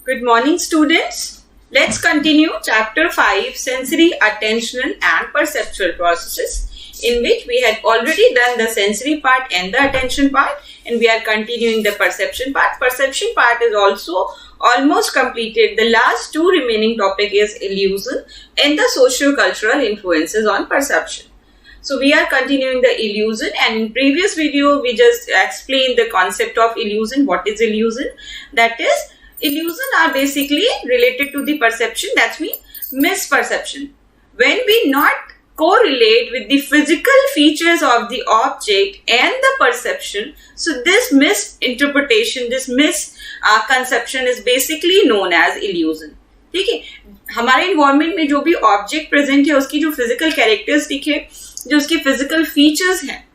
Good morning, students. Let's continue chapter 5, sensory, attentional and perceptual processes, in which we had already done the sensory part and the attention part, and we are continuing the perception part. Perception part is also almost completed. The last two remaining topic is illusion and the socio-cultural influences on perception. So we are continuing the illusion, and in previous video we just explained the concept of illusion. What is illusion? That is, illusion are basically related to the perception. That means misperception. When we not correlate with the physical features of the object and the perception, so this misinterpretation, this misconception is basically known as illusion. ठीक है, हमारे environment में जो भी object present है उसकी जो physical characteristic है, जो उसके फिजिकल फीचर्स हैं,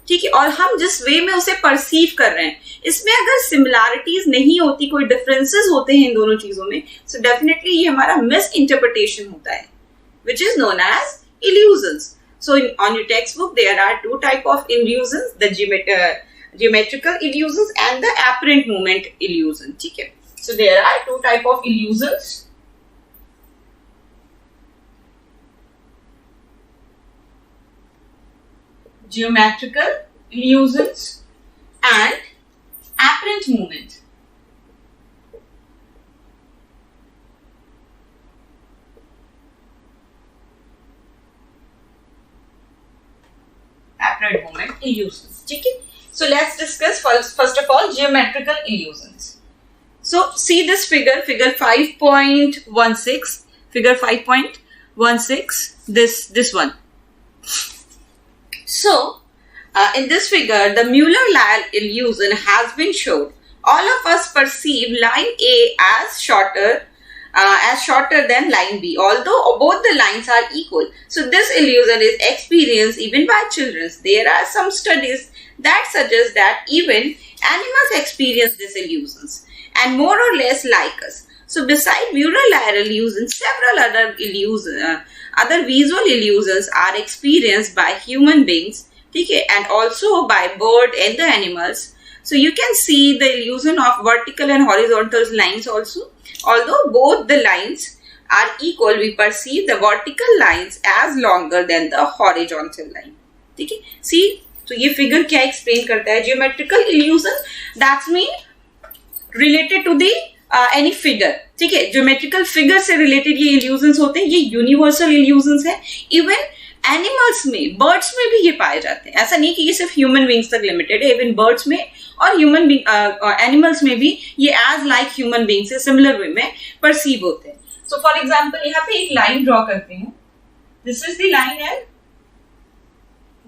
ठीक है, और हम जिस वे में उसे परसीव कर रहे हैं, इसमें अगर सिमिलैरिटीज नहीं होती, कोई डिफरेंसेस होते हैं इन दोनों चीजों में, सो डेफिनेटली ये हमारा मिस इंटरप्रिटेशन होता है, which is known as illusions. So on your textbook there are two type of illusions, the geometrical illusions and the apparent movement illusion. ठीक है, so there are two type of illusions. Geometrical illusions and apparent movement. Apparent movement illusions. Okay? So let's discuss first of all geometrical illusions. So see this figure 5.16, figure 5.16, this one. So in this figure, the Mueller-Lyle illusion has been shown. All of us perceive line A as shorter than line B, although both the lines are equal. So this illusion is experienced even by children. There are some studies that suggest that even animals experience these illusions and more or less like us. So beside Mueller-Lyle illusion, several other visual illusions are experienced by human beings, okay, and also by bird and the animals. So you can see the illusion of vertical and horizontal lines also. Although both the lines are equal, we perceive the vertical lines as longer than the horizontal line. ठीक है, see, तो ये figure क्या explain करता है? Geometrical illusion, that's mean related to the any figure. ठीक है, geometrical figure से related ये illusions होते हैं, ये universal illusions है. Even एनिमल्स में, बर्ड्स में भी ये पाए जाते हैं. ऐसा नहीं कि ये सिर्फ ह्यूमन बींग्स तक लिमिटेड है, इवन बर्ड्स में और ह्यूमन बींग एनिमल्स में भी ये एज लाइक ह्यूमन बींग से सिमिलर वे में परसीव होते हैं. सो फॉर एग्जांपल यहाँ पे एक लाइन ड्रॉ करते हैं. This is the line and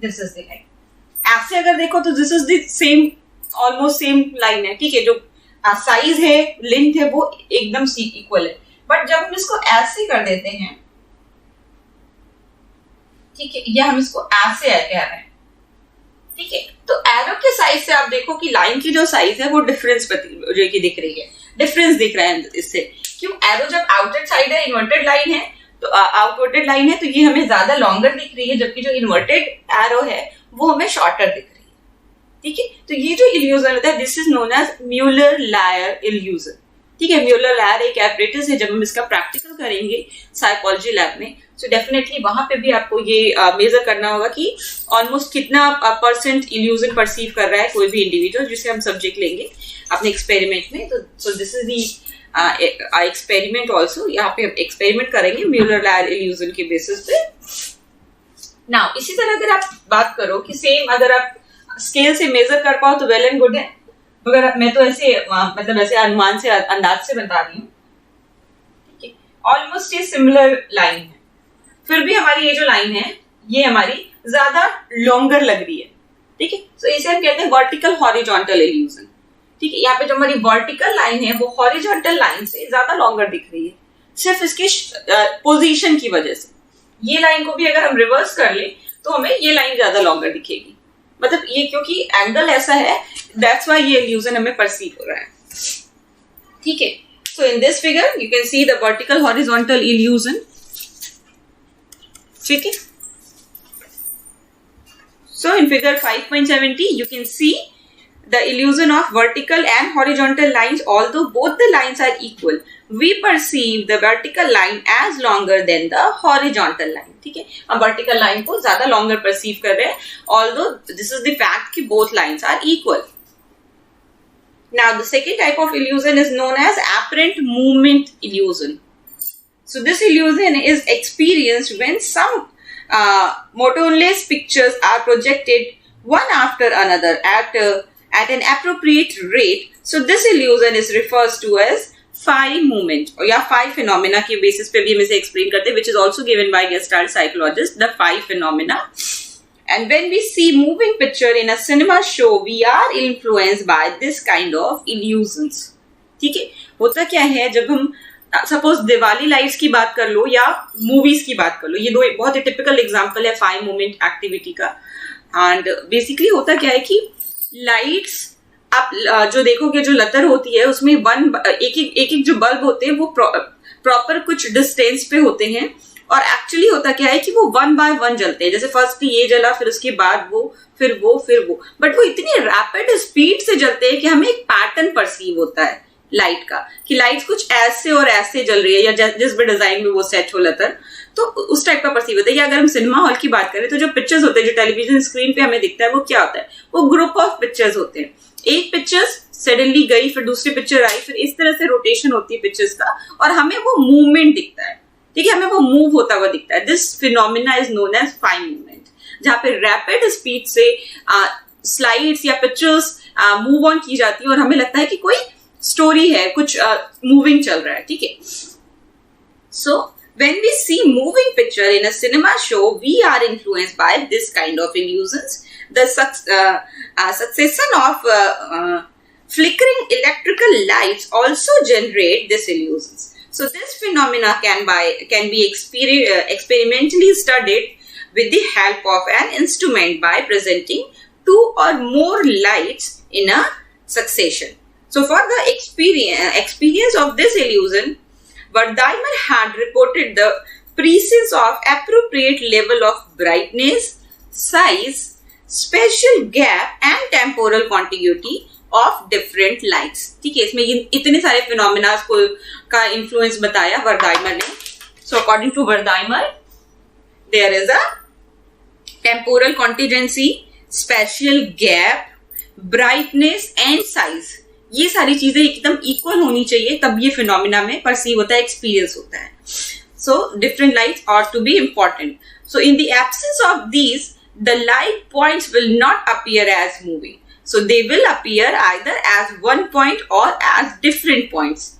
this is the line. ऐसे अगर देखो तो this is the same, almost same line है. ठीक है, जो साइज है, लेंथ है, वो एकदम इक्वल है. बट जब हम इसको ऐसे कर देते हैं, ठीक है, या हम इसको ऐसे कह रहे हैं, ठीक है, तो एरो के साइज से आप देखो कि लाइन की जो साइज है वो डिफरेंस जो कि दिख रही है, डिफरेंस दिख रहा है इससे. क्यों? एरो जब आउटवर्ड साइड है, इन्वर्टेड लाइन है, तो आउटवर्टेड लाइन है, तो ये हमें ज्यादा लॉन्गर दिख रही है, जबकि जो इन्वर्टेड एरो है वो हमें शॉर्टर दिख रही है. ठीक है, तो ये जो इल्यूजन होता है, this is known as Muller Lyer illusion. ठीक है, म्यूलर-लायर एक एपरेटस है. जब हम इसका प्रैक्टिकल करेंगे साइकोलॉजी लैब में, तो डेफिनेटली वहां पे भी आपको ये मेजर करना होगा कि ऑलमोस्ट कितना परसेंट इल्यूजन परसीव कर रहा है कोई भी इंडिविजुअल, जिसे हम सब्जेक्ट लेंगे अपने एक्सपेरिमेंट में. तो सो this is the experiment also. यहाँ पे हम एक्सपेरिमेंट करेंगे म्यूलर-लायर इल्यूजन के बेसिस पे. नाउ इसी तरह अगर आप बात करो कि सेम अगर आप स्केल से मेजर कर पाओ तो वेल एंड गुड है, मगर मैं तो ऐसे मतलब ऐसे अनुमान से, अंदाज से बता रही हूँ. ठीक है, ऑलमोस्ट ये सिमिलर लाइन है, फिर भी हमारी ये जो लाइन है ये हमारी ज्यादा लॉन्गर लग रही है. ठीक है, तो इसे हम कहते हैं वर्टिकल हॉरिजॉन्टल इल्यूजन. ठीक है, यहाँ पे जो हमारी वर्टिकल लाइन है वो हॉरिजॉन्टल लाइन से ज्यादा लॉन्गर दिख रही है, सिर्फ इसके पोजीशन की वजह से. ये लाइन को भी अगर हम रिवर्स कर ले तो हमें ये लाइन ज्यादा लॉन्गर दिखेगी. मतलब ये क्योंकि एंगल ऐसा है, दैट्स व्हाई ये इल्यूजन हमें परसीव हो रहा है. ठीक है, so in this figure you can see the vertical horizontal illusion. ठीक है, so in figure 5.70 you can see the illusion of vertical and horizontal lines, although both the lines are equal, we perceive the vertical line as longer than the horizontal line. ठीक है, हम vertical line को ज़्यादा longer perceive कर रहे हैं, although this is the fact कि both lines are equal. Now the second type of illusion is known as apparent movement illusion. So this illusion is experienced when some motionless pictures are projected one after another at an appropriate rate. So this illusion is refers to as phi movement या phi phenomena के basis पे भी हम इसे explain करते हैं, which is also given by Gestalt psychologist, the phi phenomena. And when we see moving picture in a cinema show, we are influenced by this kind of illusions. ठीक है, होता क्या है जब हम सपोज दिवाली लाइट्स की बात कर लो या मूवीज की बात कर लो, ये दो बहुत ही टिपिकल एग्जांपल है फाइव मूवमेंट एक्टिविटी का. एंड बेसिकली होता क्या है कि लाइट्स आप जो देखोगे, जो लतर होती है उसमें एक जो बल्ब होते हैं वो प्रॉपर कुछ डिस्टेंस पे होते हैं, और एक्चुअली होता क्या है कि वो वन बाय वन जलते हैं. जैसे फर्स्ट ये जला, फिर उसके बाद वो, फिर वो, बट वो इतनी रैपिड स्पीड से जलते हैं कि हमें एक पैटर्न परसीव होता है लाइट का, कि लाइट कुछ ऐसे और ऐसे जल रही है, या जिस भी डिजाइन में वो सेट हो लतर, तो उस टाइप का परसीव होता है. या अगर हम सिनेमा हॉल की बात करें तो जो पिक्चर्स होते हैं, जो टेलीविजन स्क्रीन पे हमें दिखता है, वो क्या होता है, वो ग्रुप ऑफ पिक्चर्स होते हैं. एक पिक्चर सडनली गई, फिर दूसरी पिक्चर आई, फिर इस तरह से रोटेशन होती है पिक्चर्स का, और हमें वो मूवमेंट दिखता है. ठीक है, हमें वो मूव होता हुआ दिखता है. This phenomena is known as fine movement, जहां पे रैपिड स्पीड से स्लाइड्स या पिक्चर्स मूव ऑन की जाती है और हमें लगता है कि कोई स्टोरी है, कुछ मूविंग चल रहा है. ठीक है, सो when we see moving picture in a cinema show, we are influenced by this kind of illusions. The succession of flickering electrical lights also generate this illusions. So this phenomena can be experimentally studied with the help of an instrument by presenting two or more lights in a succession. So for the experience of this illusion, Wertheimer had reported the presence of appropriate level of brightness, size, spatial gap and temporal contiguity of different lights. ठीक है, इसमें इतने सारे phenomena का influence बताया वर्दाइमर ने. So according to Wertheimer, there is a temporal contingency, spatial gap, brightness and size. ये सारी चीजें एकदम इक्वल होनी चाहिए, तब ये फिनोमिना में परसीव होता है, एक्सपीरियंस होता है. So different lights are to be important. So in the absence of these, the light points will not appear as moving. So they will appear either as one point or as different points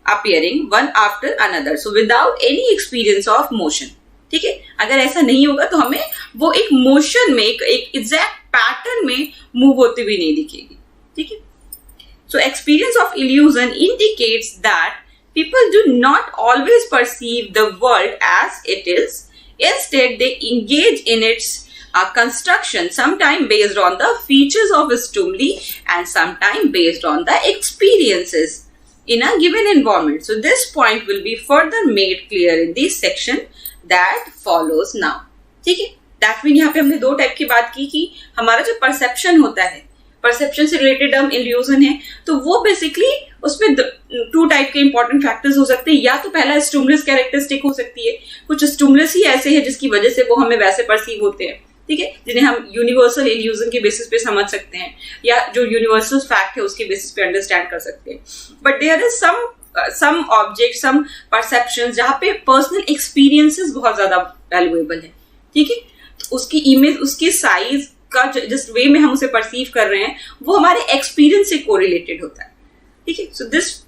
appearing one after another, so without any experience of motion. ठीक है, अगर ऐसा नहीं होगा तो हमें वो एक मोशन में, एक एग्जैक्ट पैटर्न में मूव होती हुई नहीं दिखेगी. ठीक है, so experience of illusion indicates that people do not always perceive the world as it is. Instead, they engage in its construction, sometimes based on the features of stimuli and sometimes based on the experiences in a given environment. So this point will be further made clear in this section that follows now. ठीक है, that means यहाँ पे हमने दो type की बात की कि हमारा जो परसेप्शन होता है, परसेप्शन से रिलेटेड हम इल्यूजन है, तो वो बेसिकली उसमें टू टाइप के इंपॉर्टेंट फैक्टर्स हो सकते हैं. या तो पहला स्टिमुलस कैरेक्टरिस्टिक हो सकती है, कुछ स्टिमुलस ही ऐसे हैं जिसकी वजह से वो हमें वैसे परसीव होते हैं. ठीक है, जिन्हें हम यूनिवर्सल इल्यूजन के बेसिस पे समझ सकते हैं, या जो यूनिवर्सल फैक्ट है उसके बेसिस पे अंडरस्टैंड कर सकते हैं. But there is some object, some perception जहाँ पे पर्सनल एक्सपीरियंसेस बहुत ज्यादा वैल्यूएबल है. ठीक है, उसकी इमेज, उसकी साइज का जिस वे में हम उसे परसीव कर रहे हैं वो हमारे एक्सपीरियंस से कोरिलेटेड होता है. ठीक है, so this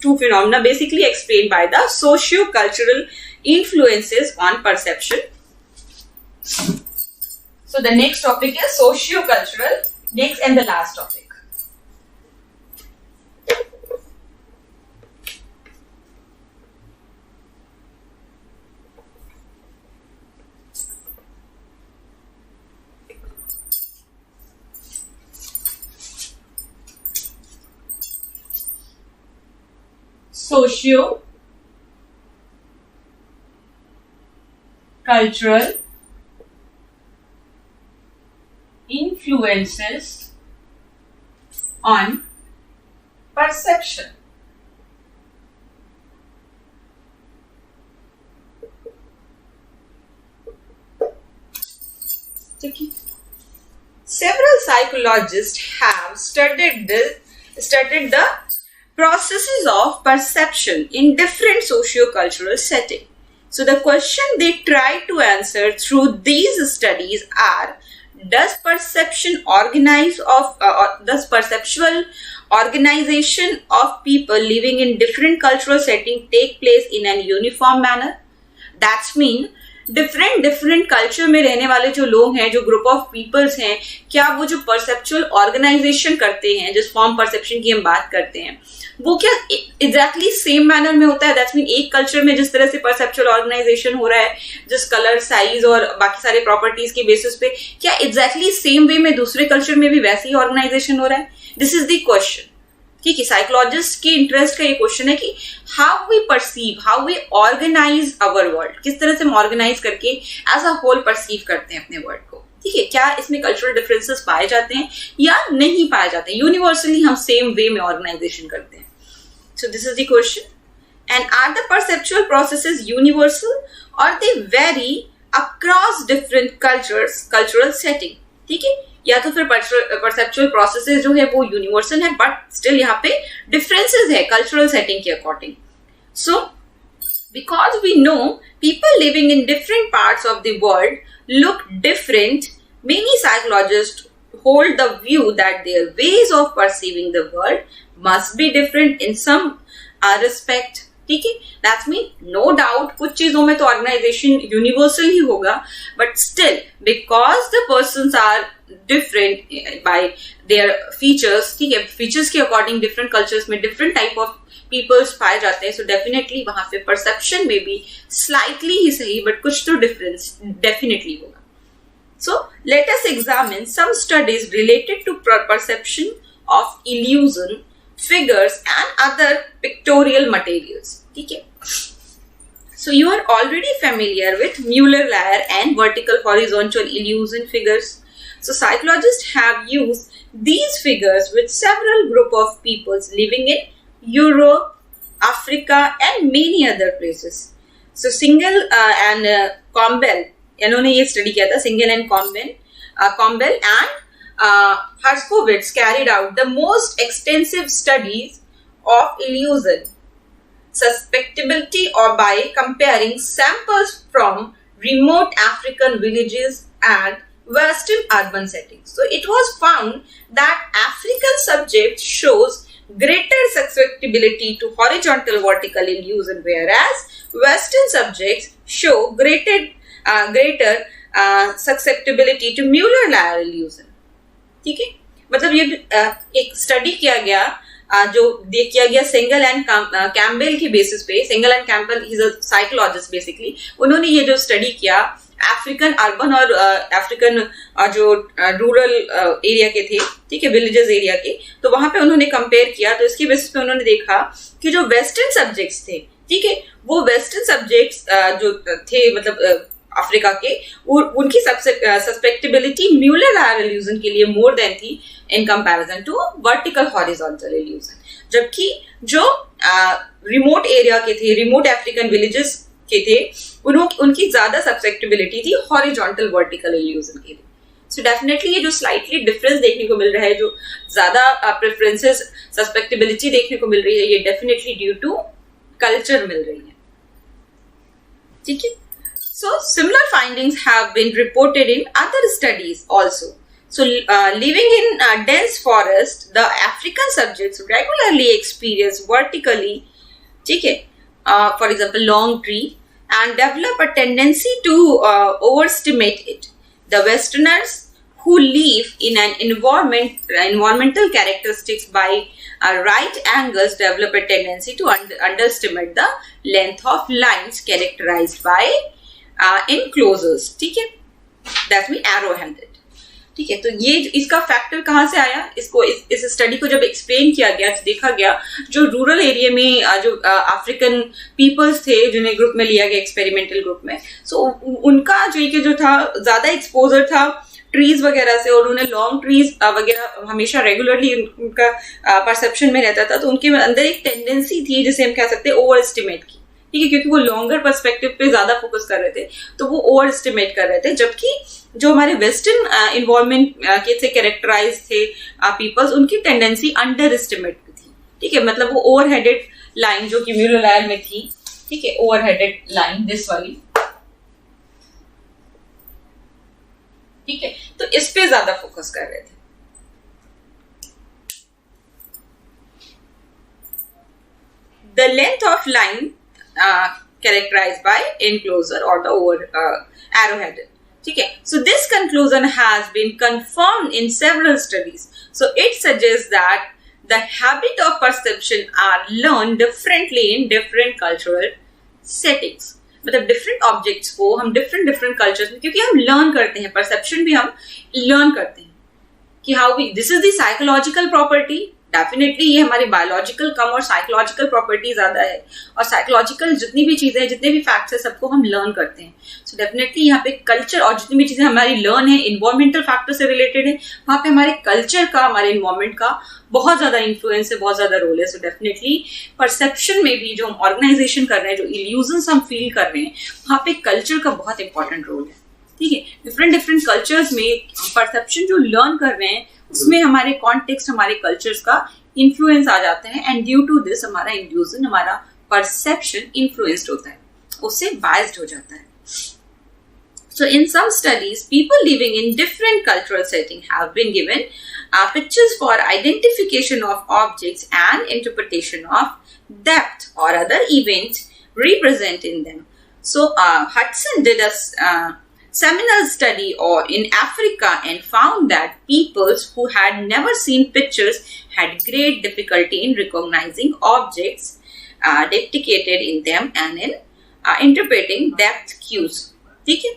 two phenomena basically explain by the socio cultural influences on perception. So the next topic is socio cultural, next and the last topic. Socio-cultural influences on perception. Several psychologists have studied the processes of perception in different socio-cultural settings. So the question they try to answer through these studies are: does perceptual organization of people living in different cultural settings take place in an uniform manner? That's mean different culture में रहने वाले जो लोग हैं, जो group of peoples हैं, क्या वो जो परसेप्चुअल ऑर्गेनाइजेशन करते हैं, जिस फॉर्म परसेप्शन की हम बात करते हैं, वो क्या एग्जैक्टली सेम मैनर में होता है? दैट्स मीन एक कल्चर में जिस तरह से परसेप्चुअल ऑर्गेनाइजेशन हो रहा है, जिस कलर, साइज और बाकी सारे प्रॉपर्टीज के बेसिस पे, क्या एग्जैक्टली सेम वे में दूसरे कल्चर में भी वैसे ही ऑर्गेनाइजेशन हो रहा है? This is the question. ठीक है, साइकोलॉजिस्ट के इंटरेस्ट का ये क्वेश्चन है कि how we perceive, how we organise our world, किस तरह से हम ऑर्गेनाइज करके एज अ होल परसीव करते हैं अपने वर्ल्ड को. ठीक है, क्या इसमें कल्चरल डिफरेंसेस पाए जाते हैं या नहीं पाए जाते हैं? यूनिवर्सली हम सेम वे में ऑर्गेनाइजेशन करते हैं. So this is the question. And are the perceptual processes universal or they vary across different cultural setting? ठीक है, या तो फिर परसेप्चुअल प्रोसेसेस जो है वो यूनिवर्सल है, बट स्टिल यहाँ पे डिफरेंसेस है कल्चरल सेटिंग के according. So because we know people living in different parts of the world look different, many psychologist hold the view that their ways of perceiving the world must be different in some respect. ठीक है, that's mean no doubt कुछ चीजों में तो organisation universal ही होगा, but still because the persons are different by their features. ठीक है, फीचर्स के अकॉर्डिंग डिफरेंट कल्चर्स में डिफरेंट टाइप ऑफ पीपल्स पाए जाते हैं. सो डेफिनेटली वहां पे परसेप्शन में भी स्लाइटली ही सही, बट कुछ तो डिफरेंस डेफिनेटली होगा. So let us examine some studies related to perception of illusion, figures and other pictorial materials. ठीक है. So you are already familiar with Mueller-Lyer and vertical horizontal illusion figures. So psychologists have used these figures with several group of peoples living in Europe, Africa and many other places. So Singal and Campbell इन्होंने ये study किया था. Segall and Campbell and Herskovits carried out the most extensive studies of illusion susceptibility और by comparing samples from remote African villages and western urban settings. So it was found that African subjects shows greater susceptibility to horizontal vertical illusion, whereas western subjects show greater susceptibility to Mueller-Lyer illusion. ठीक है, मतलब ये एक study किया गया जो किया गया सिंगल एंड कैम्बेल के बेसिस पे. Single and Campbell is a psychologist basically. उन्होंने ये जो स्टडी किया अफ्रीकन अर्बन और अफ्रीकन जो रूरल एरिया के थे, ठीक है, विलेजेस एरिया के, तो वहां पे उन्होंने कंपेयर किया. तो इसके बेसिस पे उन्होंने देखा कि जो वेस्टर्न सब्जेक्ट्स थे, ठीक है, वो वेस्टर्न सब्जेक्ट्स जो थे मतलब अफ्रीका के, उनकी सस्पेक्टेबिलिटी म्यूलर-लायर इल्यूजन के लिए मोर देन थी in comparison to vertical horizontal illusion. जबकि जो रिमोट एरिया के थे, रिमोट अफ्रीकन विलेजेस के थे, उनकी ज्यादा सस्पेक्टेबिलिटी थी हॉरिजॉन्टल वर्टिकल इल्यूजन के लिए. सो डेफिनेटली ये जो स्लाइटली डिफरेंस देखने को मिल रहा है, जो ज्यादा प्रेफरेंसेस सस्पेक्टेबिलिटी देखने को मिल रही है, ये डेफिनेटली ड्यू टू कल्चर मिल रही है. ठीक है. So similar findings have been reported in other studies also. So living in dense forest, the African subjects regularly experience vertically, ठीक है, for example long tree, and develop a tendency to overestimate it. The Westerners who live in an environmental characteristics by right angles develop a tendency to underestimate the length of lines characterized by enclosures. ठीक है, that mean arrow handed. ठीक है, तो ये इसका factor कहाँ से आया? इसको इस स्टडी को जब एक्सप्लेन किया गया तो देखा गया जो रूरल एरिया में जो अफ्रीकन पीपल्स थे जिन्हें ग्रुप में लिया गया एक्सपेरिमेंटल ग्रुप में, सो उनका जो था ज्यादा एक्सपोजर था ट्रीज वगैरह से, और उन्होंने लॉन्ग ट्रीज वगैरह हमेशा रेगुलरली उनका परसेप्शन में रहता था, तो उनके अंदर एक टेंडेंसी थी जिसे हम कह सकते हैं ओवर एस्टिमेट की, ठीक है, क्योंकि वो लॉन्गर पर्सपेक्टिव पे ज्यादा फोकस कर रहे थे, तो वो ओवर एस्टिमेट कर रहे थे। जबकि जो हमारे वेस्टर्न इन्वॉल्वमेंट के से कैरेक्टराइज थे पीपल्स, उनकी टेंडेंसी अंडर एस्टिमेट थी, ठीक है, मतलब वो ओवर हेडेड लाइन जो कि म्यूरल में थी, ठीक है, ओवर हेडेड लाइन दिस वाली, ठीक है, तो इस पे ज्यादा फोकस कर रहे थे। The length of line characterized by enclosure or the over arrowheaded. ठीक है, so this conclusion has been confirmed in several studies. So it suggests that the habit of perception are learned differently in different cultural settings. मतलब different objects को हम different cultures में, क्योंकि हम learn करते हैं, परसेप्शन भी हम लर्न करते हैं कि how we, this is the psychological property. Definitely ये हमारी बायोलॉजिकल कम और साइकोलॉजिकल प्रॉपर्टी ज्यादा है, और साइकोलॉजिकल जितनी भी चीजें, जितने भी फैक्ट्स है, सबको हम लर्न करते हैं। सो डेफिनेटली यहाँ पे कल्चर और जितनी भी चीजें हमारी लर्न है, इन्वायरमेंटल फैक्टर से रिलेटेड है, वहां पे हमारे कल्चर का, हमारे इन्वायरमेंट का बहुत ज्यादा इन्फ्लुएंस है, बहुत ज्यादा रोल है। सो डेफिनेटली परसेप्शन में भी जो हम ऑर्गेनाइजेशन कर रहे हैं, जो इल्यूजन्स हम फील कर रहे हैं, वहां पे कल्चर का बहुत इंपॉर्टेंट रोल है, ठीक है। डिफरेंट कल्चर्स में परसेप्शन जो लर्न कर रहे हैं, उसमें हमारे कॉन्टेक्स्ट, हमारे कल्चर्स का इन्फ्लुएंस आ जाते हैं, एंड ड्यू टू दिस हमारा इल्यूजन, हमारा परसेप्शन इन्फ्लुएंस्ड होता है, उससे बायस्ड हो जाता है। So in some studies, people living in different cultural settings have been given pictures for identification of objects and interpretation of depth or other events represented in them. So Hudson did a seminal study in Africa and found that peoples who had never seen pictures had great difficulty in recognizing objects depicted in them and in interpreting depth cues. ठीक है,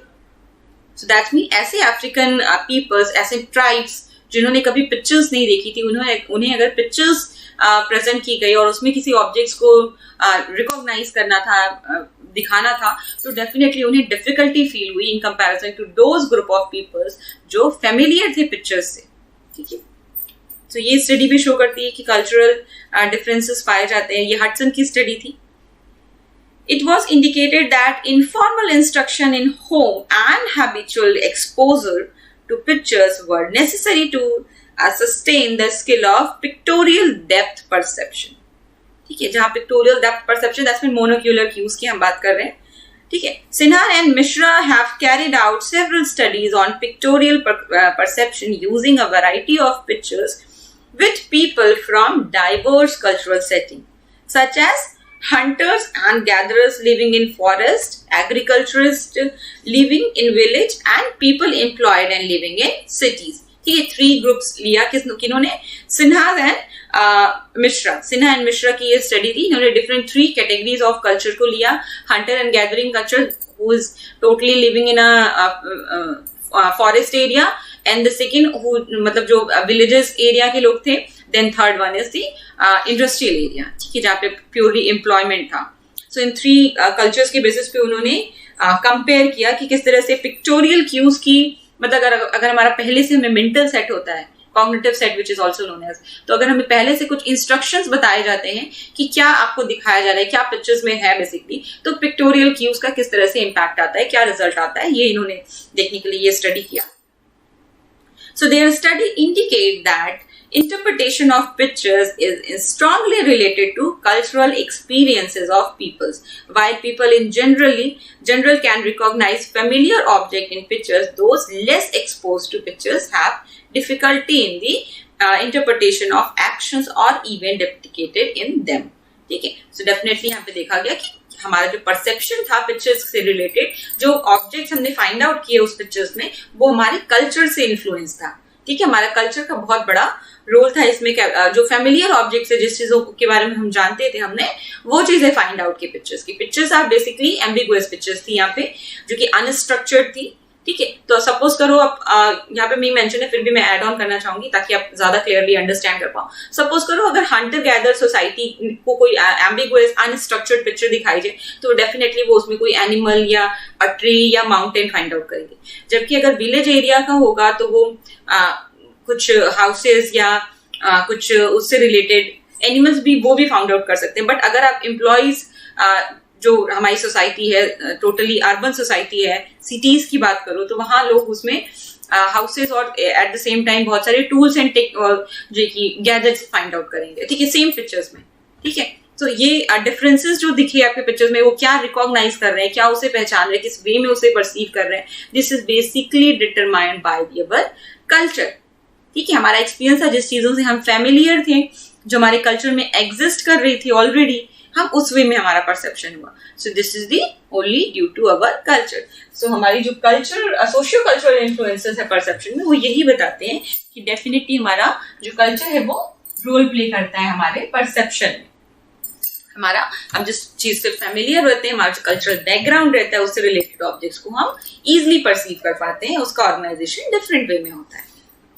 so that means ऐसे African peoples, ऐसे tribes जिन्होंने कभी pictures नहीं देखी थी, उन्हें अगर पिक्चर्स प्रेजेंट की गई और उसमें किसी ऑब्जेक्ट्स को रिकॉग्नाइज करना था, दिखाना था, तो डेफिनेटली उन्हें डिफिकल्टी फील हुई in comparison to those group of peoples जो फेमिलियर थे पिक्चर्स से, ठीक है। तो ये स्टडी भी शो करती है कि कल्चरल डिफरेंसेस पाए जाते हैं। ये हडसन की स्टडी थी। It was indicated that informal instruction in home and habitual exposure to pictures were necessary to sustain the skill of pictorial depth perception. ठीक है, जहां pictorial depth perception, that's mean monocular cues की हम बात कर रहे हैं, ठीक है। Sinha and Mishra have carried out several studies on pictorial perception using a variety of pictures with people from diverse cultural settings, such as hunters and gatherers living in forest, agriculturists living in village, and people employed and living in cities. ठीक है, 3 groups लिया किन्होंने, Sinha and Mishra की ये study थी। इन्होंने different 3 categories of culture को लिया। Hunter and gathering culture who is totally living in a forest area, and the second who मतलब जो विलेजेस एरिया के लोग थे, then third one is the industrial area, ठीक है, जहाँ पे प्योरली एम्प्लॉयमेंट था। सो इन 3 कल्चर्स के बेसिस पे उन्होंने कंपेयर किया कि किस तरह से पिक्टोरियल क्यूज की, मतलब अगर हमारा पहले से हमें मेंटल सेट होता है, cognitive set which is also known as, तो अगर हमें पहले से कुछ इंस्ट्रक्शंस बताए जाते हैं कि क्या आपको दिखाया जा रहा है, क्या पिक्चर्स में है बेसिकली, तो पिक्टोरियल क्यूज का किस तरह से इम्पैक्ट आता है, क्या रिजल्ट आता है, ये इन्होंने देखने के लिए ये स्टडी किया। So their study indicate that interpretation of pictures is strongly related to cultural experiences of peoples. While people in general can recognize familiar object in pictures, those less exposed to pictures have difficulty in the interpretation of actions or event depicted in them. ठीक है, so definitely यहाँ पे देखा गया कि हमारा जो perception था पिक्चर्स से रिलेटेड, जो ऑब्जेक्ट्स हमने फाइंड आउट किए उस पिक्चर्स में, वो हमारे कल्चर से इन्फ्लुएंस था, ठीक है। हमारा कल्चर का बहुत बड़ा रोल था इसमें। जो फेमिलियर ऑब्जेक्ट्स है, जिस चीजों के बारे में हम जानते थे, हमने वो चीजें फाइंड आउट की पिक्चर्स की। Pictures are basically ambiguous pictures थी यहाँ पे, जो कि अनस्ट्रक्चर्ड थी, ठीक है। तो सपोज करो आप यहाँ पे मैं मेंशन है, फिर भी मैं ऐड ऑन करना चाहूंगी ताकि आप ज्यादा क्लियरली अंडरस्टैंड कर पाओ। सपोज करो अगर हंटर गैदर सोसाइटी को कोई एम्बिगुअस अनस्ट्रक्चर्ड पिक्चर दिखाई जाए तो डेफिनेटली वो उसमें कोई एनिमल या अ ट्री या माउंटेन फाइंड आउट करेंगे। जबकि अगर विलेज एरिया का होगा तो वो कुछ हाउसेस या कुछ उससे रिलेटेड एनिमल्स भी वो भी फाउंड आउट कर सकते हैं। बट अगर आप एम्प्लॉयज जो हमारी सोसाइटी है टोटली अर्बन सोसाइटी है, सिटीज की बात करो तो वहां लोग उसमें हाउसेस और एट द सेम टाइम बहुत सारे टूल्स एंड जो की गैजेट्स फाइंड आउट करेंगे। ठीक है, सेम पिक्चर्स में। ठीक है, तो ये डिफरेंसेस जो दिखे आपके पिक्चर्स में, वो क्या रिकॉग्नाइज कर रहे हैं, क्या उसे पहचान रहे हैं, किस वे में उसे परसीव कर रहे हैं, this is basically determined by our culture. ठीक है, हमारा एक्सपीरियंस था, जिस चीजों से हम फेमिलियर थे, जो हमारे कल्चर में एग्जिस्ट कर रही थी ऑलरेडी, हम उस वे में हमारा परसेप्शन हुआ। So this is the only due to our culture. So हमारी जो कल्चर सोशियो कल्चरल इन्फ्लुएंसेस है परसेप्शन में, वो यही बताते हैं कि डेफिनेटली हमारा जो कल्चर है वो रोल प्ले करता है हमारे परसेप्शन में। हमारा हम जिस चीज से फेमिलियर रहते हैं, हमारा जो कल्चरल बैकग्राउंड रहता है, उससे रिलेटेड ऑब्जेक्ट्स को हम इजिली परसीव कर पाते हैं, उसका ऑर्गेनाइजेशन डिफरेंट वे में होता है।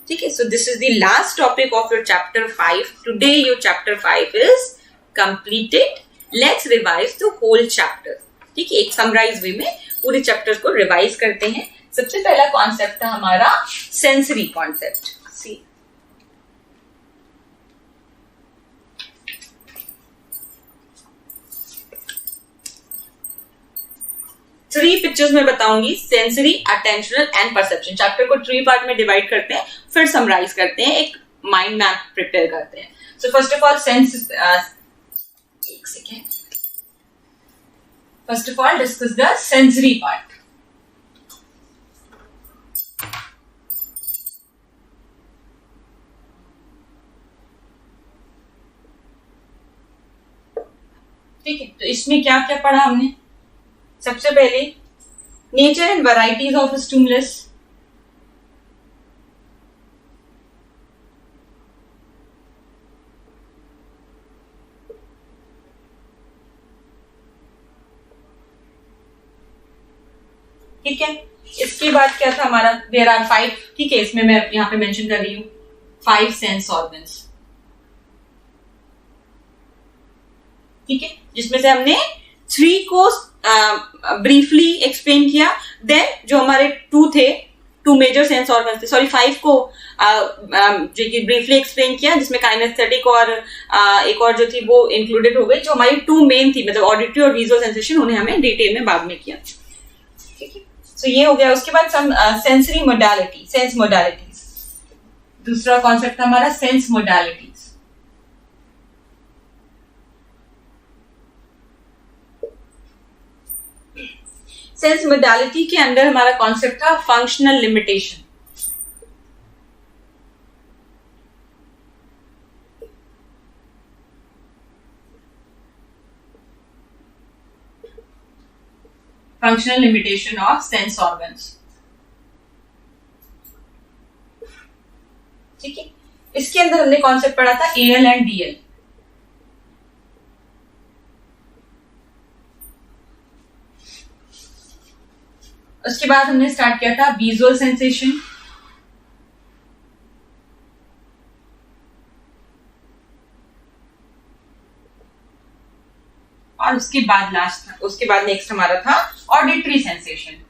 ठीक है, so this is the last topic of your chapter 5 today. Your chapter 5 is completed. Let's revise the whole chapter. ठीक है, एक समराइज वे में पूरे चैप्टर को रिवाइज करते हैं। सबसे पहला कॉन्सेप्ट था हमारा सेंसरी कॉन्सेप्ट। सी 3 पिक्चर्स में बताऊंगी, sensory, attentional and perception. Chapter को 3 पार्ट में डिवाइड करते हैं, फिर समराइज करते हैं, एक माइंड मैप प्रिपेयर करते हैं। सो फर्स्ट ऑफ ऑल एक second, first of all discuss the sensory part. ठीक है, तो इसमें क्या क्या पढ़ा हमने? सबसे पहले nature and varieties of stimulus, ठीक है। इसके बाद क्या था हमारा? देयर आर 5, ठीक है, इसमें मैं यहां पे मेंशन कर रही हूं 5 सेंस ऑर्गन्स। ठीक है, जिसमें से हमने 3 को ब्रीफली एक्सप्लेन किया। देन जो हमारे 2 मेजर सेंस ऑर्गन्स थे, सॉरी 5 को जो कि ब्रीफली एक्सप्लेन किया, जिसमें काइनेस्थेटिक और एक और जो थी वो इंक्लूडेड हो गई। जो हमारी 2 मेन थी, मतलब ऑडिटरी और विजुअल सेंसेशन, उन्हें हमें डिटेल में बाद में किया। ठीक है, सो ये हो गया। उसके बाद सेंसरी मोडालिटी, सेंस मोडालिटीज। दूसरा कॉन्सेप्ट था हमारा सेंस मोडालिटीज। सेंस मोडालिटी के अंदर हमारा कॉन्सेप्ट था functional limitation. Functional limitation of sense organs. ठीक है, इसके अंदर हमने कॉन्सेप्ट पढ़ा था एएल एंड डीएल। उसके बाद हमने स्टार्ट किया था विजुअल सेंसेशन, और उसके बाद नेक्स्ट हमारा था ऑडिटरी सेंसेशन।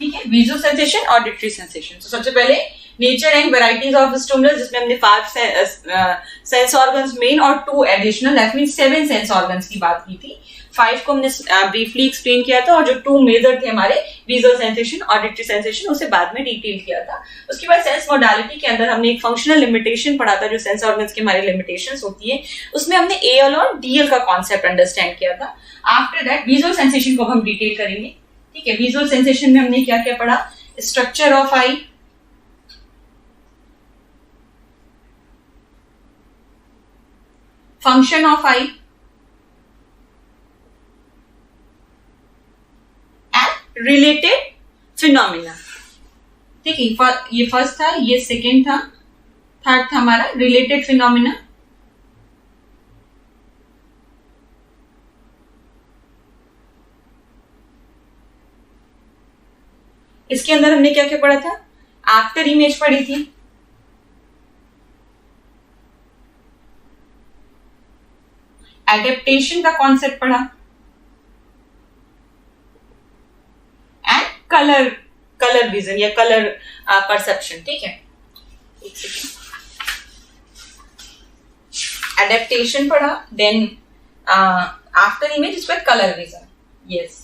ठीक है, विजुअल सेंसेशन, ऑडिटरी सेंसेशन। तो सबसे पहले nature and varieties of stimulus, जिसमें हमने 5 सेंस ऑर्गन्स मेन और 2 additional, that means 7 sense organs की बात की थी। 5 को हमने ब्रीफली एक्सप्लेन किया था, और जो 2 मेजर थे हमारे विजुअल सेंसेशन, ऑडिटरी सेंसेशन, उसे बाद में डिटेल किया था। उसके बाद सेंस मोडालिटी के अंदर हमने एक फंक्शनल लिमिटेशन पढ़ा था, जो सेंस ऑर्गन्स के हमारे लिमिटेशंस होती है, उसमें हमने एएल और डीएल का कॉन्सेप्ट अंडरस्टैंड किया था। आफ्टर दैट विजुअल सेंसेशन को हम डिटेल करेंगे। ठीक है, विजुअल सेंसेशन में हमने क्या क्या पढ़ा? Structure of eye, function of I and related phenomena. ठीक है, ये फर्स्ट था, ये सेकेंड था, थर्ड था हमारा रिलेटेड फिनोमिना, इसके अंदर हमने क्या क्या पढ़ा था? आफ्टर इमेज पढ़ी थी, एडेप्टेशन का कॉन्सेप्ट पढ़ा, एंड कलर विजन या कलर परसेप्शन। ठीक है, एक सेकेंड, एडेप्टेशन पढ़ा, then after image is with colour vision. Yes,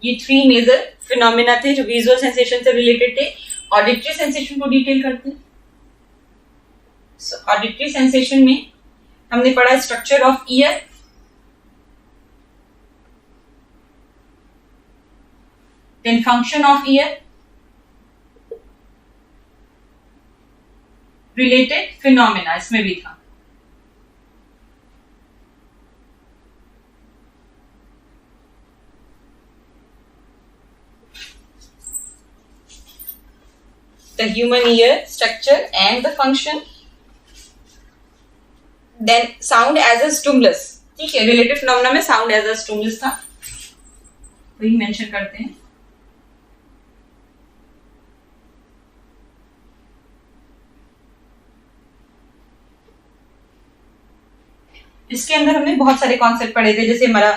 ये 3 मेजर फिनोमिना थे जो विजुअल सेंसेशन से रिलेटेड थे। ऑडिटरी सेंसेशन को डिटेल करते हैं। ऑडिटरी सेंसेशन में हमने पढ़ा structure of ear, then function of ear, related phenomena इसमें भी था। The human ear, structure and the function, then sound as a stimulus। ठीक है, रिलेटिव फिनोमेना में साउंड एज अ स्टिमुलस था, वही मेंशन करते हैं। इसके अंदर हमने बहुत सारे कॉन्सेप्ट पढ़े थे, जैसे हमारा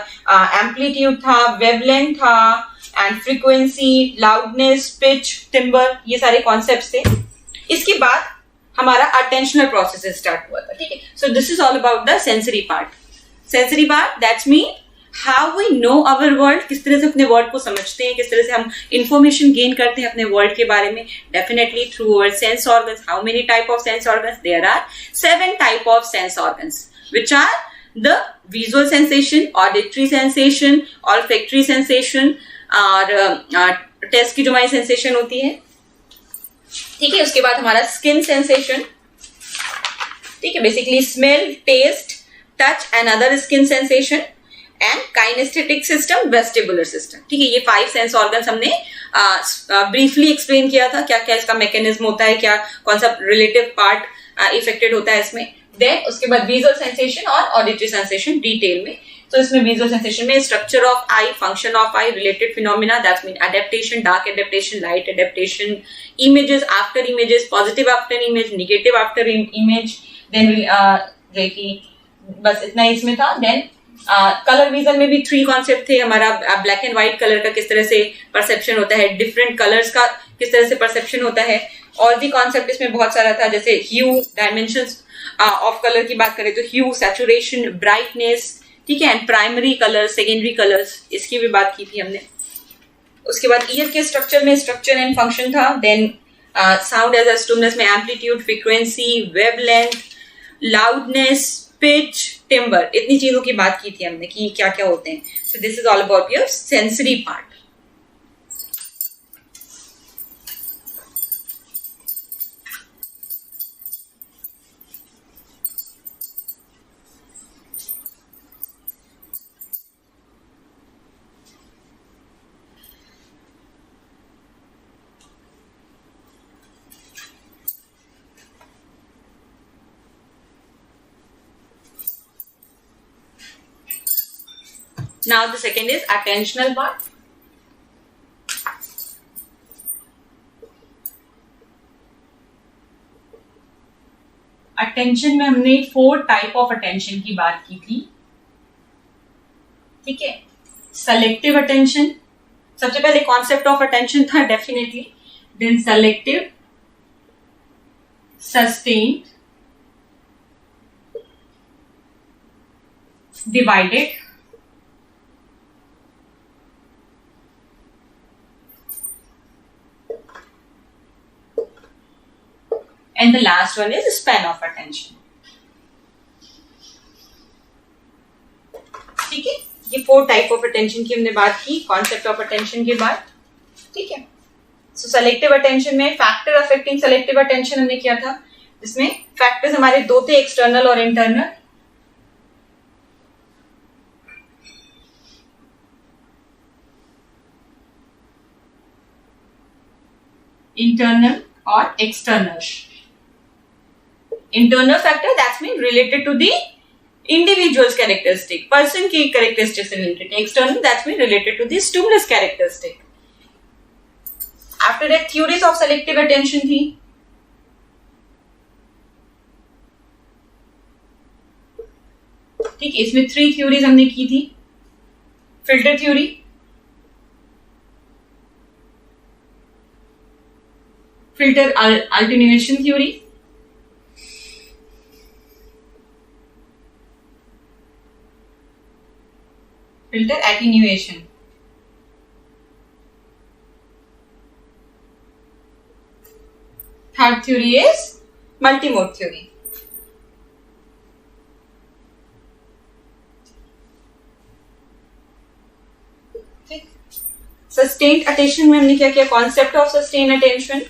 एम्पलीट्यूड था, वेवलेंथ था, and frequency, loudness, pitch, timber, ये सारे कॉन्सेप्ट्स थे। इसके बाद हमारा अटेंशनल प्रोसेस स्टार्ट हुआ था। ठीक है, so this is all about the sensory part. Sensory part that's mean how we know our world, किस तरह से अपने वर्ल्ड को समझते हैं, किस तरह से हम इंफॉर्मेशन गेन करते हैं अपने वर्ल्ड के बारे में। Definitely through our sense organs. How many type of sense organs? There are 7 type of sense organs, which are the visual sensation, auditory sensation, olfactory sensation और टेस्ट की जो हमारी सेंसेशन होती है। ठीक है, उसके बाद हमारा स्किन सेंसेशन। ठीक है, basically smell, taste, touch and other skin sensation, and kinaesthetic system, vestibular system. ठीक है, ये 5 सेंस ऑर्गन्स हमने ब्रीफली एक्सप्लेन किया था, क्या क्या इसका मैकेनिज्म होता है, क्या कौन सा रिलेटिव पार्ट इफेक्टेड होता है इसमें। देन उसके बाद विजुअल सेंसेशन और ऑडिटरी सेंसेशन डिटेल में। तो इसमें विजुअल सेंसेशन में structure of eye, function of eye, related phenomena, that's mean adaptation, dark adaptation, light adaptation, images, after images, positive after image, negative after image. Then जो कि बस इतना ही इसमें था। देन कलर विजन में भी 3 कॉन्सेप्ट थे हमारा। ब्लैक एंड व्हाइट कलर का किस तरह से परसेप्शन होता है, डिफरेंट कलर्स का किस तरह से परसेप्शन होता है, और भी कॉन्सेप्ट इसमें बहुत सारा था, जैसे ह्यू, डायमेंशंस ऑफ कलर की बात करें तो ह्यू, सैचुरेशन, ब्राइटनेस। ठीक है, and primary colours, secondary colours, इसकी भी बात की थी हमने। उसके बाद ईयर के स्ट्रक्चर में स्ट्रक्चर एंड फंक्शन था। Then sound as a stimulus में amplitude, frequency, wavelength, loudness, pitch, timbre, इतनी चीजों की बात की थी हमने कि क्या क्या होते हैं। So this is all about your sensory part. Now the second is attentional part. Attention में हमने 4 टाइप ऑफ अटेंशन की बात की थी। ठीक है, सेलेक्टिव अटेंशन, सबसे पहले कॉन्सेप्ट ऑफ अटेंशन था definitely. Then selective, sustained, divided, and the last one is span of attention। ठीक है, ये 4 टाइप ऑफ अटेंशन की हमने बात की कॉन्सेप्ट ऑफ अटेंशन के बाद। ठीक है, सो सेलेक्टिव अटेंशन में फैक्टर अफेक्टिंग सेलेक्टिव अटेंशन हमने किया था, जिसमें फैक्टर्स हमारे 2 थे, एक्सटर्नल और इंटरनल। इंटरनल और external. Internal factor, that's mean related to the individual's characteristic, person की characteristics से related है. External, that's been related to the stimulus characteristic. After that, theories of selective attention थी. ठीक है, इसमें 3 थ्योरीज हमने की थी. Filter theory, filter alternation theory, filter attenuation. Third theory is multimode theory. Sustained attention में हमने क्या किया? Concept of sustained attention,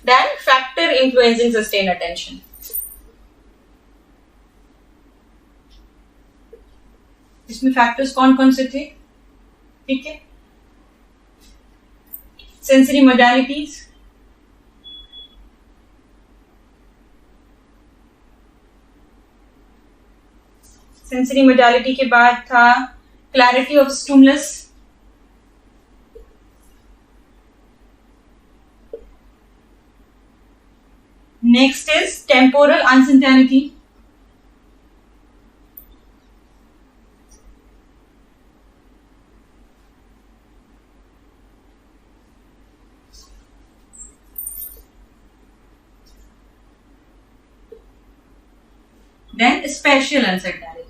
then factor influencing sustained attention. इसमें फैक्टर्स कौन कौन से थे? ठीक है, सेंसरी मोडालिटीज, सेंसरी मोडालिटी के बाद था clarity of stimulus, next is temporal uncertainty, then spatial uncertainty.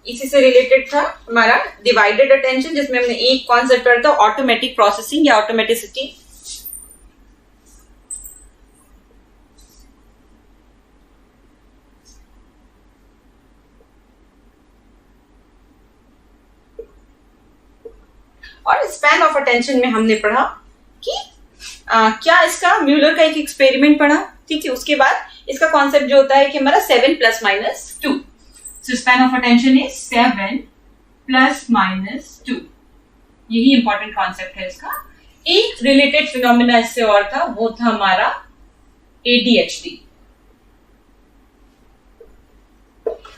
इसी से रिलेटेड था हमारा डिवाइडेड अटेंशन, जिसमें हमने एक कॉन्सेप्ट पढ़ा था ऑटोमेटिक प्रोसेसिंग या ऑटोमेटिसिटी. और स्पैन ऑफ अटेंशन में हमने पढ़ा कि क्या इसका म्यूलर का एक एक्सपेरिमेंट पढ़ा. ठीक है, उसके बाद इसका कॉन्सेप्ट जो होता है कि हमारा 7 + -2. सो स्पैन ऑफ अटेंशन इज 7 + -2. यही इंपॉर्टेंट कॉन्सेप्ट है इसका. एक रिलेटेड फिनोमिना इससे और था, वो था हमारा ADHD,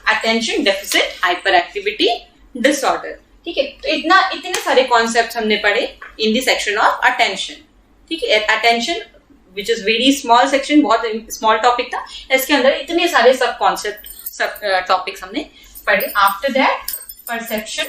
attention deficit hyper activity disorder. ठीक है, तो इतने सारे कॉन्सेप्ट्स हमने पढ़े in the section of attention. ठीक है, attention which is very small section, बहुत स्मॉल टॉपिक था. इसके अंदर इतने सारे सब कॉन्सेप्ट, सब टॉपिक्स हमने पढ़े. After that perception,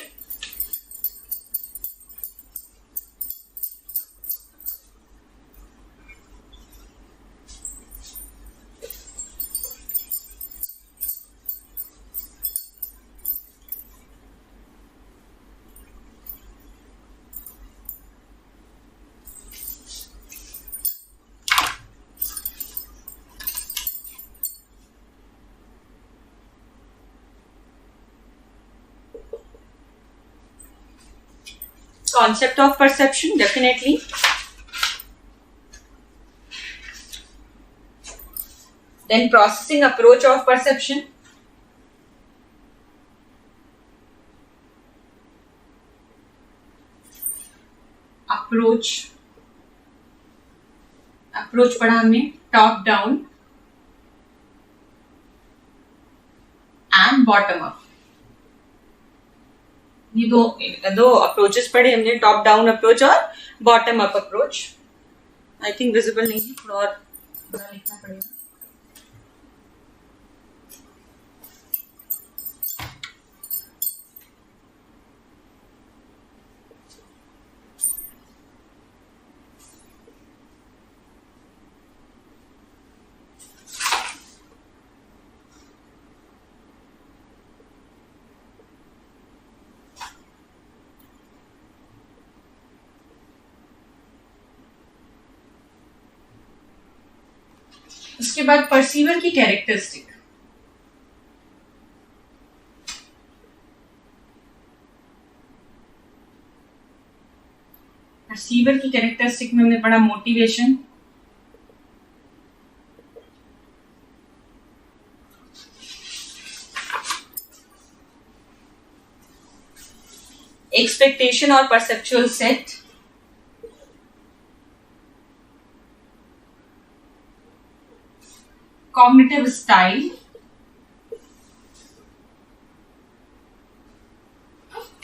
concept of perception, definitely. Then processing approach of perception. Approach पढ़ा हमने top down and bottom up. ये दो अप्रोचेस पढ़े हमने, टॉप डाउन अप्रोच और bottom up approach. I think visible नहीं है, थोड़ा और बड़ा लिखना पड़ेगा. उसके बाद परसीवर की कैरेक्टरिस्टिक. परसीवर की कैरेक्टरिस्टिक में हमने पढ़ा motivation, expectation or perceptual set, cognitive style,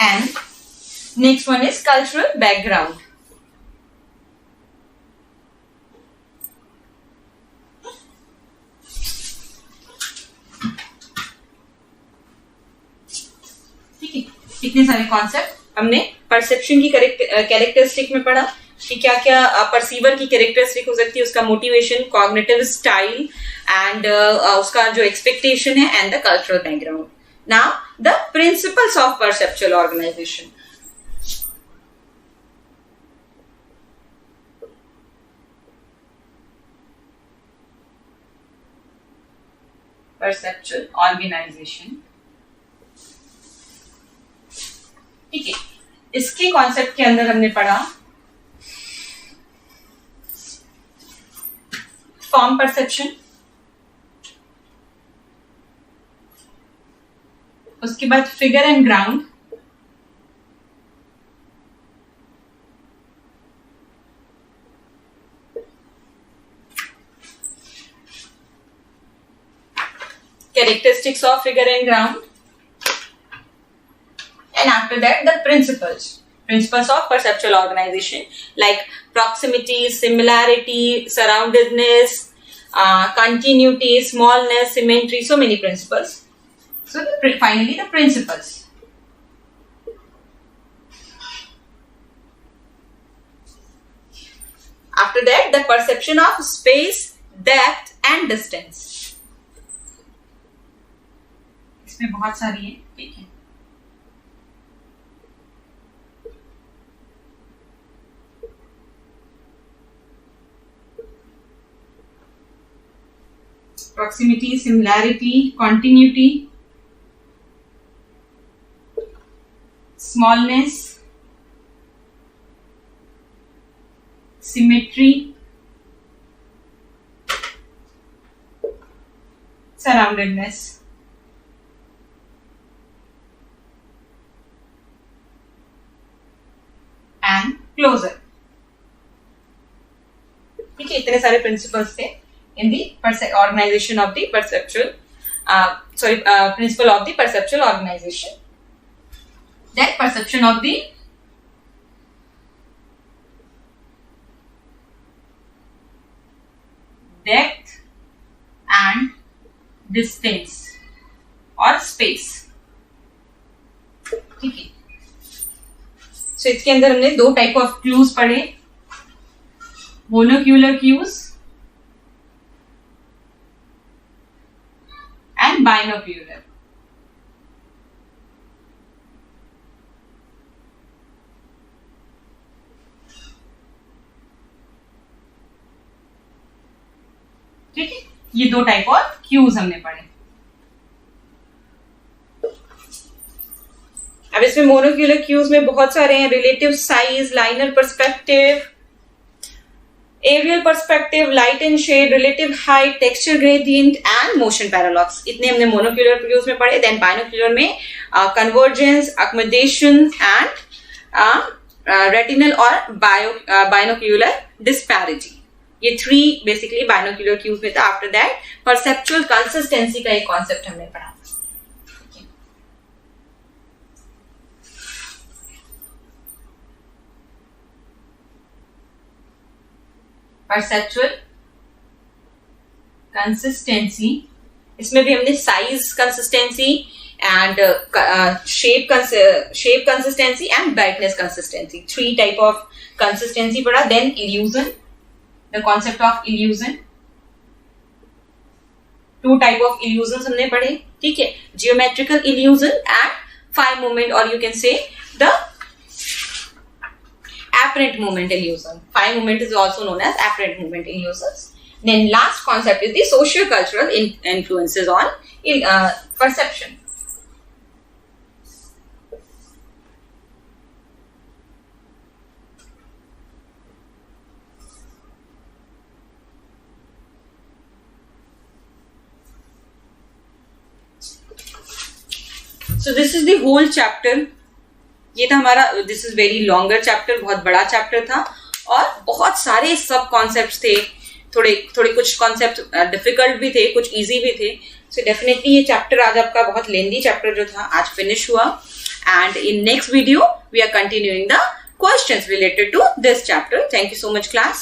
and next one is cultural background. ठीक है, इतने सारे कॉन्सेप्ट हमने परसेप्शन की कैरेक्टरिस्टिक में पढ़ा कि क्या क्या परसीवर की कैरेक्टरिस्टिक हो सकती है, उसका मोटिवेशन, कॉग्निटिव स्टाइल एंड उसका जो एक्सपेक्टेशन है and the cultural background. Now the principles of perceptual organisation. Perceptual organisation, ठीक है, इसके कॉन्सेप्ट के अंदर हमने पढ़ा फॉर्म परसेप्शन, उसके बाद figure and ground, characteristics of figure and ground, and after that the principles of perceptual organization like proximity, similarity, surroundedness, continuity, smallness, symmetry, so many principles. So finally the principles. After that the perception of space, depth and distance. इसमें बहुत सारी है, ठीक है. Proximity, similarity, continuity, smallness, symmetry, surroundedness. And closer. ठीक है, इतने सारे प्रिंसिपल्स थे in the organization of the perceptual principle of the perceptual organization. That perception of the depth and distance or space. ठीक है. So इसके अंदर हमने दो टाइप ऑफ क्यूज पढ़े, मोनोक्यूलर क्यूज एंड बाइनोक्यूलर. ठीक है, ये दो टाइप ऑफ क्यूज हमने पढ़े. अब इसमें मोनोक्यूलर क्यूज में बहुत सारे हैं, relative size, linear perspective, aerial perspective, light and shade, relative height, texture gradient and motion parallax. इतने हमने मोनोक्यूलर क्यूज में पढ़े. देन बाइनोक्यूलर में कन्वर्जेंस, अकोमोडेशन एंड रेटिनल और बाइनोक्यूलर डिस्पैरिटी. ये थ्री बेसिकली बाइनोक्यूलर क्यूज में था. आफ्टर दैट परसेप्चुअल कंसिस्टेंसी का एक कॉन्सेप्ट हमने पढ़ा. परसेप्चुअल कंसिस्टेंसी, इसमें भी हमने size consistency and shape consistency and brightness consistency, three type of consistency पढ़ा. Then illusion, the concept of illusion, two type of illusion हमने पढ़े. ठीक है, geometrical illusion and five movement or you can say the apparent movement illusion. Five movement is also known as apparent movement illusions. Then last concept is the socio-cultural influences on perception. So this is the whole chapter ये था हमारा, this is very longer chapter, बहुत बड़ा chapter था और बहुत सारे सब कॉन्सेप्ट्स थे, थोड़े थोड़े कुछ कॉन्सेप्ट डिफिकल्ट भी थे, कुछ इजी भी थे. सो डेफिनेटली ये चैप्टर आज आपका बहुत लेंदी चैप्टर जो था आज फिनिश हुआ. And in next video we are continuing the questions related to this chapter. Thank you so much, class.